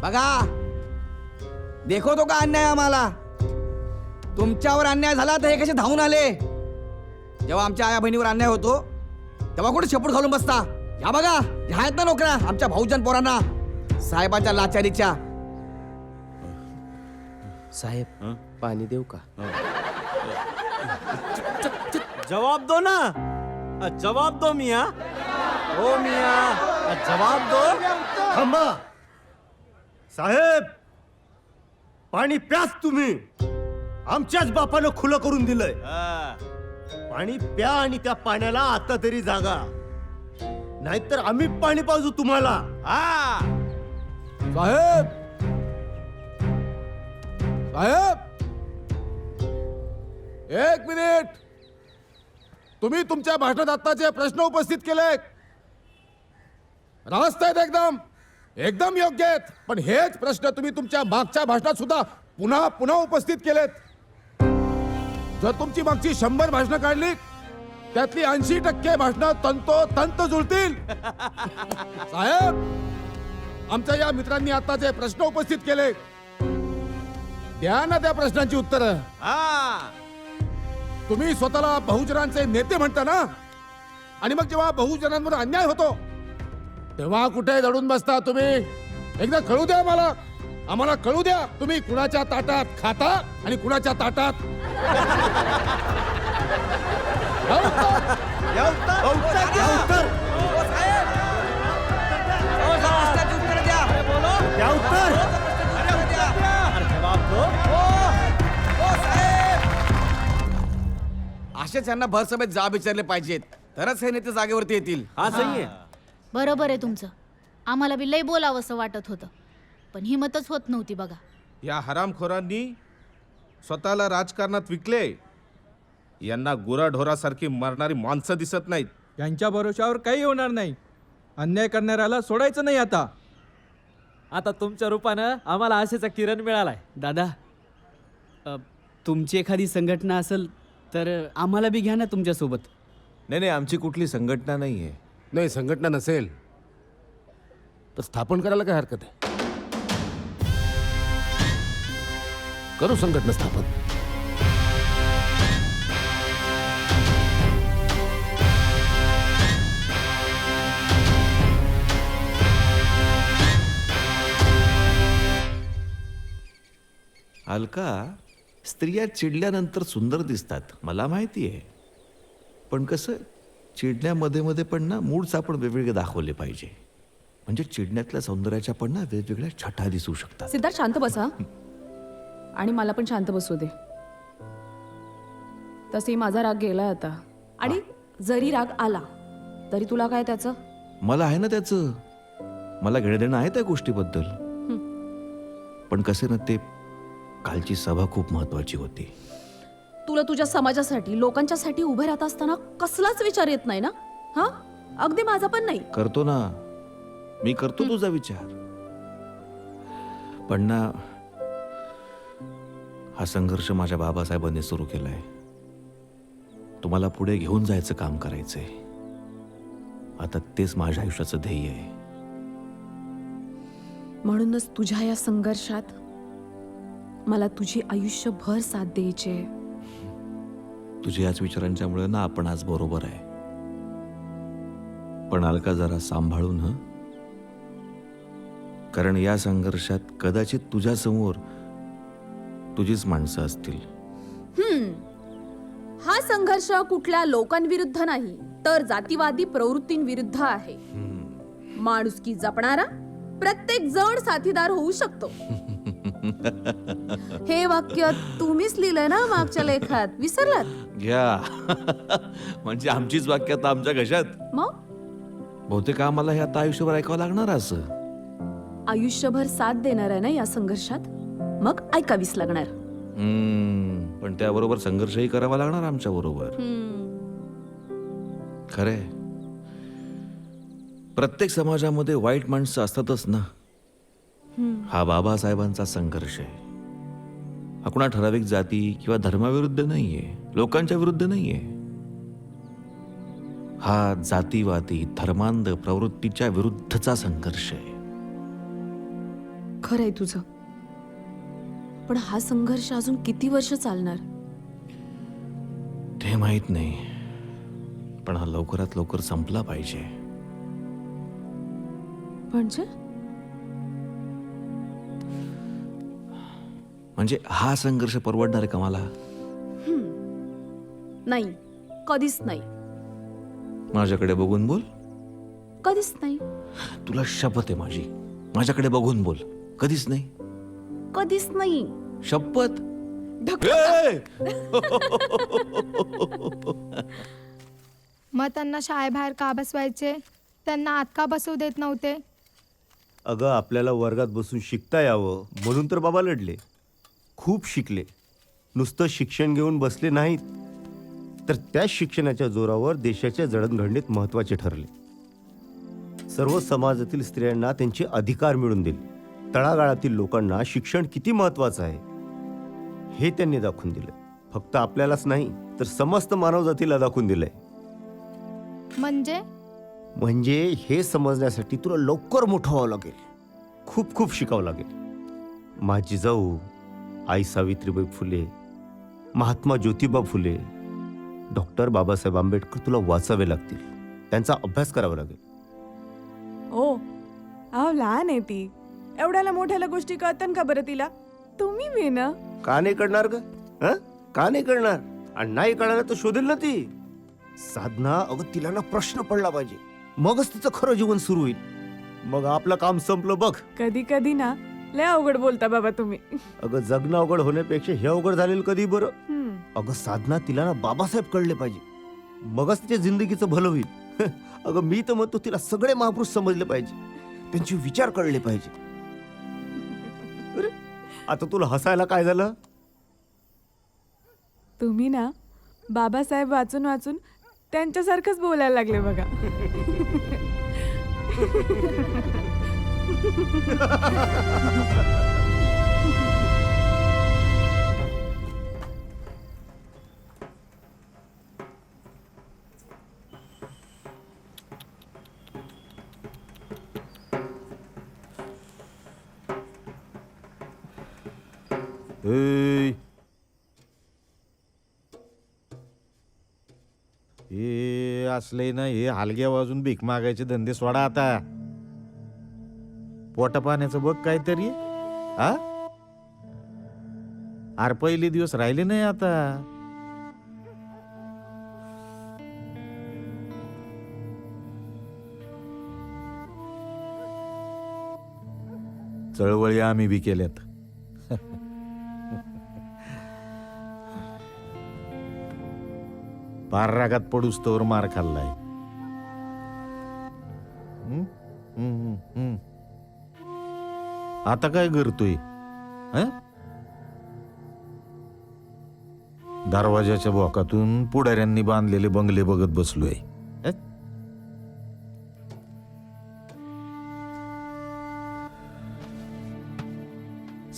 बघा, देखो तो का अन्याय आम्हाला. तुमच्यावर अन्याय झाला तर हे कसे धावून आले. जेव्हा आमच्या आया बहिणीवर अन्याय होतो तेव्हा कुठे शेपूट घालून बसता. या बघा, ह्या आहेत ना नोकऱ्या आमच्या भाऊजन पोरांना साहेबांच्या लाचारीच्या. साहेब पाणी देऊ का? जवाब दो ना, जवाब दो मिया. ओ मिया, जवाब दो. थांबा साहेब, पाणी प्याच तुम्ही. आमच्याच बापानं खुलं करून दिलंय. पाणी प्या आणि त्या पाण्याला आता तरी जागा, नाहीतर आम्ही पाणी पाजू तुम्हाला. साहेब साहेब, एक मिनिट. तुम्ही तुमच्या भाषणात आत्ताचे प्रश्न उपस्थित केले, रास्त आहेत, एकदम एकदम योग्य आहेत. पण हेच प्रश्न तुम्ही तुमच्या मागच्या भाषणात सुद्धा पुन्हा पुन्हा उपस्थित केलेत. जर तुमची मागची 100 भाषणं काढली त्यातली 80% भाषणं तंतोतंत जुळतील. साहेब, आमच्या या मित्रांनी आता जे प्रश्न उपस्थित केले, द्या ना त्या प्रश्नांची उत्तरं. तुम्ही स्वतःला बहुजनांचे नेते म्हणता ना, आणि मग जेव्हा बहुजनांवर अन्याय होतो तेव्हा कुठे दडून बसता तुम्ही? एकदा कळू द्या आम्हाला कळू द्या. तुम्ही कुणाच्या ताटात खाता आणि कुणाच्या ताटात. या उत्तर. असेच यांना भरसभेत जाब विचारले पाहिजेत, तरच हे नेते जागेवरती येतील. हा सही आहे. बरोबर आहे तुमचं. आम्हाला बी लई बोलावंसं वाटत होतं, पण हिंमतच होत नव्हती बघा. या हरामखोरांनी स्वतःला राजकारणात विकले. यांना गुराढोरासारखी मरणारी माणसं दिसत नाहीत. यांच्या भरोशावर काही होणार नाही. अन्याय करणाऱ्याला सोडायचं नाही. आता तुमच्या रूपानं आम्हाला आशेचा किरण मिळालाय. दादा, तुमची एखादी संघटना असेल तर आम्हाला बी घ्या ना तुमच्यासोबत. नाही, आमची कुठली संघटना नाहीये. नाही, संघटना नसेल तर स्थापन करायला काय हरकत आहे? करू संघटना स्थापन. अलका, स्त्रिया चिडल्यानंतर सुंदर दिसतात, मला माहिती आहे. पण कसं, चिडण्यामध्ये मध्ये पण ना मूड्स आपण वेगवेगळे दाखवले पाहिजे. म्हणजे चिडण्यातल्या सौंदर्याच्या पण ना वेगवेगळ्या छटा दिसू शकतात. सिद्धार्थ, शांत बसा आणि मला पण शांत बसू दे. तसे माझा राग गेला आता, आणि जरी राग आला तरी तुला काय त्याचं? मला आहे ना त्याचं. मला घेणं देणं आहे त्या गोष्टीबद्दल. पण कसे ना, ते कालची सभा खूप महत्वाची होती. तुला तुझ्या समाजासाठी, लोकांच्यासाठी उभे राहत असताना कसलाच विचार येत नाही ना? हा, अगदी माझा पण नाही. करतो ना मी, करतो तुझा विचार. पण ना, हा संघर्ष माझ्या बाबासाहेबांनी सुरू केलाय. तुम्हाला पुढे घेऊन जायचं काम करायचंय. आता तेच माझ्या आयुष्याचं ध्येय आहे. म्हणूनच तुझ्या या संघर्षात मला तुझी आयुष्यभर साथ द्यायची आहे. तुझ्या याच विचारांच्यामुळे ना आपण आज बरोबर आहे. पण अलका, जरा सांभाळून हं. कारण या संघर्षात कदाचित तुझ्या समोर तुझीच माणसं असतील. हा संघर्ष कुठल्या लोकांविरुद्ध नाही, तर जातीवादी प्रवृत्तींविरुद्ध आहे. माणुसकी जपणारा प्रत्येक जण साथीदार होऊ शकतो. हे वाक्य तुम्हीच लिहिलंय ना मागच्या लेखात, विसरलात? घ्या. म्हणजे आमचीच वाक्य आता आमच्या घशात. मग बहुतेक आम्हाला हे आता आयुष्यभर ऐकावं लागणार. असं आयुष्यभर साथ देणार आहे ना या संघर्षात, मग ऐकावीच लागणार. पण त्याबरोबर संघर्षही करावा लागणार आमच्या बरोबर. खरंय, प्रत्येक समाजामध्ये वाईट माणसं असतातच ना. हा बाबासाहेबांचा संघर्ष आहे. हा कुणा ठराविक जाती किंवा धर्माविरुद्ध नाहीये, लोकांच्या विरुद्ध नाहीये. हा जातीवादी धर्मांध प्रवृत्तीच्या विरुद्धचा संघर्ष आहे. खरंय तुझं, पण हा संघर्ष अजून किती वर्ष चालणार? ते माहित नाही, पण हा लवकरात लवकर संपला पाहिजे. म्हणजे हा संघर्ष परवडणार आहे का मला? नाही, कधीच नाही. माझ्याकडे बघून बोल. कधीच नाही. तुला शपथ आहे माझी, माझ्याकडे बघून बोल. कधीच नाही. कधीच नाही. शपथ. मग त्यांना शाळेबाहेर का बसवायचे? त्यांना आत का बसवू देत नव्हते? अगं आपल्याला वर्गात बसून शिकता यावं म्हणून तर बाबा लढले. खूप शिकले, नुसतं शिक्षण घेऊन बसले नाहीत, तर त्याच शिक्षणाच्या जोरावर देशाच्या जडणघडणीत महत्त्वाचे ठरले. सर्व समाजातील स्त्रियांना त्यांचे अधिकार मिळवून दिले. तळागाळातील लोकांना शिक्षण किती महत्त्वाचं आहे हे त्यांनी दाखवून दिलं. फक्त आपल्यालाच नाही तर समस्त मानवजातीला दाखवून दिलंय. म्हणजे हे समजण्यासाठी तुला लवकर मोठं व्हावं लागेल, खूप खूप शिकावं लागेल. माझी जाऊ आई सावित्रीबाई फुले, महात्मा ज्योतिबा फुले, डॉक्टर बाबासाहेब आंबेडकर तुला वाचावे लागतील, त्यांचा अभ्यास करावा लागेल. ओ अहो, लहान आहे ती, एवढ्याला मोठ्याला गोष्टी कळतात का बरं तिला? तुम्ही मी ना. का नाही करणार ग? का नाही करणार? आणि नाही कळणार तर शोधेल ना ती. साधना, अगं तिला ना प्रश्न पडला पाहिजे, मगच तिचं खरं जीवन सुरू होईल. मग आपलं काम संपलं बघ. कधी कधी ना लय अवघड बोलता बाबा तुम्ही. अगं जगणं अवघड होण्यापेक्षा हे अवघड झालेलं कधी बरं? अगं साधना, तिला ना बाबासाहेब कळले पाहिजे, मगच तिच्या जिंदगीचं भलं होईल. अगं मी तर म्हणतो तिला सगळे महापुरुष समजले पाहिजे, त्यांचे विचार कळले पाहिजे. अरे आता तुला हसायला काय झालं? तुम्ही ना बाबासाहेब वाचून वाचून त्यांच्यासारखंच बोलायला लागले बघा. हे असले ना, हे हलग्या वाजून भीक मागायचे धंदे सोडा आता. पोटा पाण्याचं बघ काहीतरी. हा, अरे पहिले दिवस राहिले नाही आता. चळवळी आम्ही बी केल्यात. पार रागात पडूस तोवर मार खाल्लाय. आता काय करतोय? दरवाजाच्या भोकातून पुढाऱ्यांनी बांधलेले बंगले बघत बसलोय.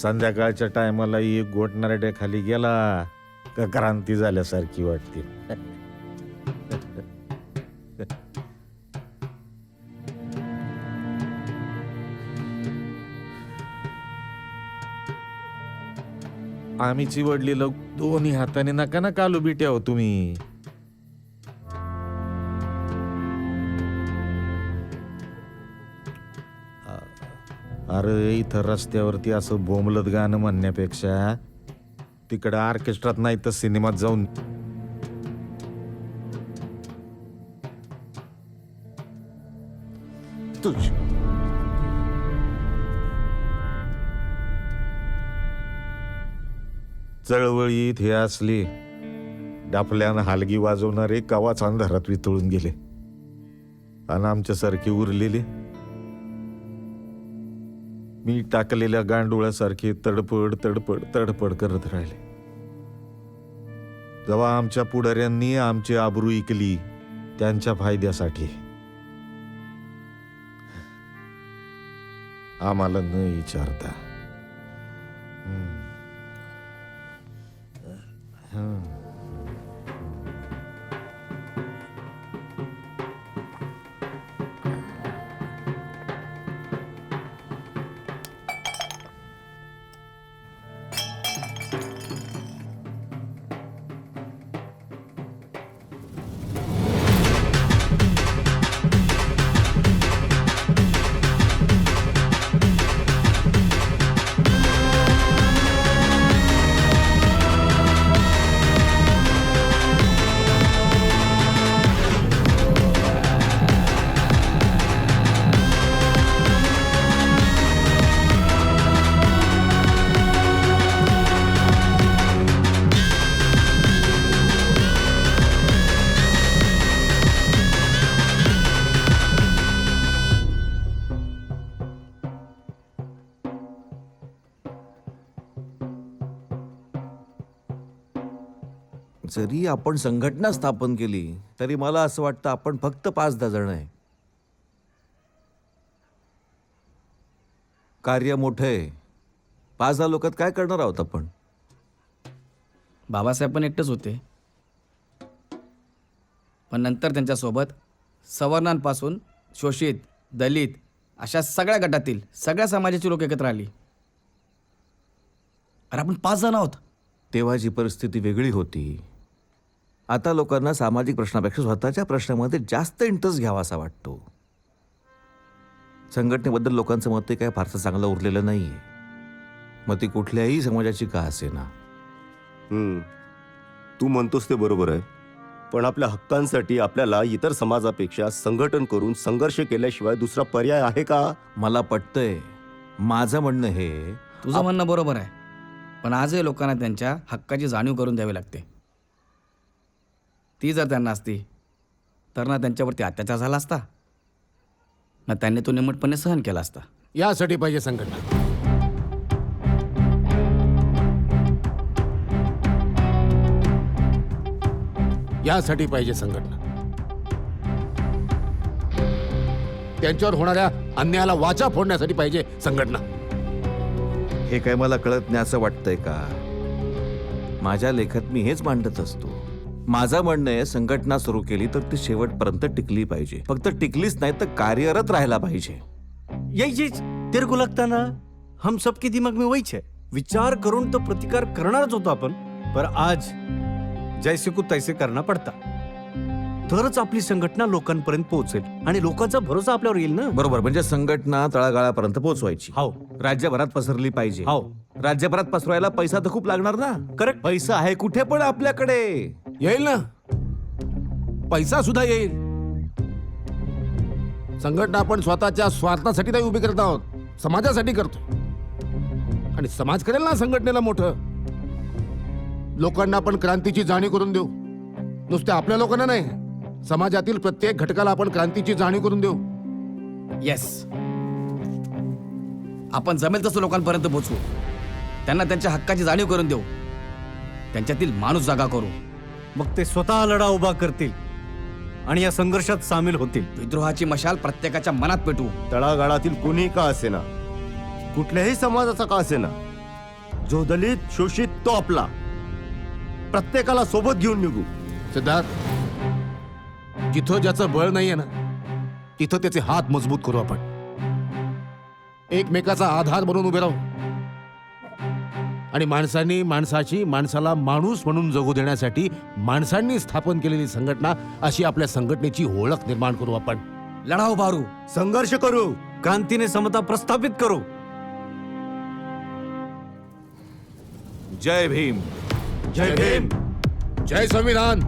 संध्याकाळच्या टायमाला एक गोट नरड्या खाली गेला का क्रांती झाल्यासारखी वाटते. आम्ही चिवडलेलं दोन्ही हाताने नका ना कालू बिट्या हो तुम्ही. अरे इथं रस्त्यावरती असं बोंबलत गाणं म्हणण्यापेक्षा तिकडं ऑर्केस्ट्रात नाही तर सिनेमात जाऊन तुझ चळवळीत हे असले डापल्यानं हालगी वाजवणारे कवाच अंधारात वितळून गेले आणि आमच्यासारखे उरलेले मी टाकलेल्या गांडुळासारखे तडपड तडपड तडपड करत राहिले. जेव्हा आमच्या पुढाऱ्यांनी आमची आबरू इकली त्यांच्या फायद्यासाठी, आम्हाला न विचारता. जरी आपण संघटना स्थापन केली तरी मला असं वाटतं आपण फक्त 5-10 जण आहे. कार्य मोठं आहे. 5-10 लोकात काय करणार आहोत आपण? बाबासाहेब पण एकटेच होते, पण नंतर त्यांच्यासोबत सवर्णांपासून शोषित, दलित अशा सगळ्या गटातील सगळ्या समाजाची लोक एकत्र आली. अरे आपण 5 जण आहोत. तेव्हाची परिस्थिती वेगळी होती. आता लोकांना सामाजिक प्रश्नापेक्षा स्वतःच्या प्रश्नामध्ये जास्त इंटरेस्ट घ्यावा असा वाटतो. संघटनेबद्दल लोकांचं मत काय फारसं चांगलं उरलेलं नाहीये. मग ती कुठल्याही समाजाची का असेना. तू म्हणतोस ते बरोबर आहे, पण आपल्या हक्कांसाठी आपल्याला इतर समाजापेक्षा संघटन करून संघर्ष केल्याशिवाय दुसरा पर्याय आहे का? मला पटतंय. माझं म्हणणं हे, तुझं म्हणणं बरोबर आहे, पण आजही लोकांना त्यांच्या हक्काची जाणीव करून द्यावी लागते. ती जर त्यांना असती तर ना त्यांच्यावरती अत्याचार झाला असता, ना त्यांनी तो निमटपणे सहन केला असता. यासाठी पाहिजे संघटना. यासाठी पाहिजे संघटना. त्यांच्यावर होणाऱ्या अन्यायाला वाचा फोडण्यासाठी पाहिजे संघटना. हे काय मला कळत नाही असं वाटतंय का? माझ्या लेखात मी हेच मांडत असतो. माझं म्हणणं आहे, संघटना सुरू केली तर ती शेवटपर्यंत टिकली पाहिजे. फक्त टिकलीच नाही तर कार्यरत राहायला पाहिजे. यही चीज तेरे को लगता ना, हम सबके दिमाग में वहीच है. विचार करून तो प्रतिकार करणारच होतो आपण, पर आज जैसे को तैसे करना पडता. तरच आपली संघटना लोकांपर्यंत पोहोचेल आणि लोकांचा भरोसा आपल्यावर येईल ना. बरोबर. म्हणजे संघटना तळागाळापर्यंत पोहोचवायची. हो. राज्यभरात पसरली पाहिजे. हो. राज्यभरात पसरवायला पैसा तर खूप लागणार ना. करेक्ट. पैसा आहे कुठे पण आपल्याकडे. येईल ना, पैसा सुद्धा येईल. संघटना आपण स्वतःच्या स्वार्थासाठी नाही उभी करत आहोत, समाजासाठी करतो. आणि समाज करेल ना संघटनेला मोठं. लोकांना आपण क्रांतीची जाणीव करून देऊ. नुसत्या आपल्या लोकांना नाही, समाजातील प्रत्येक घटकाला आपण क्रांतीची जाणीव करून देऊ. येस, आपण जमेल तसं लोकांपर्यंत पोहोचू. त्यांना त्यांच्या हक्काची जाणीव करून देऊ. त्यांच्यातील माणूस जागा करू. मग ते स्वतः लढा उभा करतील आणि या संघर्षात सामील होतील. विद्रोहाची मशाल प्रत्येकाच्या मनात पेटवू. तळागाळातील कोणी का असेना, कुठल्याही समाजाचा का असेना, जो दलित शोषित तो आपला. प्रत्येकाला सोबत घेऊन निघू. सिद्धार्थ, जिथं ज्याचं बळ नाहीये ना, तिथं त्याचे हात मजबूत करू आपण. एकमेकाचा आधार बनून उभे राहू. आणि माणसांनी माणसाला माणूस म्हणून जगू देण्यासाठी माणसांनी स्थापन केलेली संघटना, अशी आपल्या संघटनेची ओळख निर्माण करू आपण. लढा उभारू, संघर्ष करू, क्रांतीने समता प्रस्थापित करू. जय भीम. जय भीम. जय संविधान.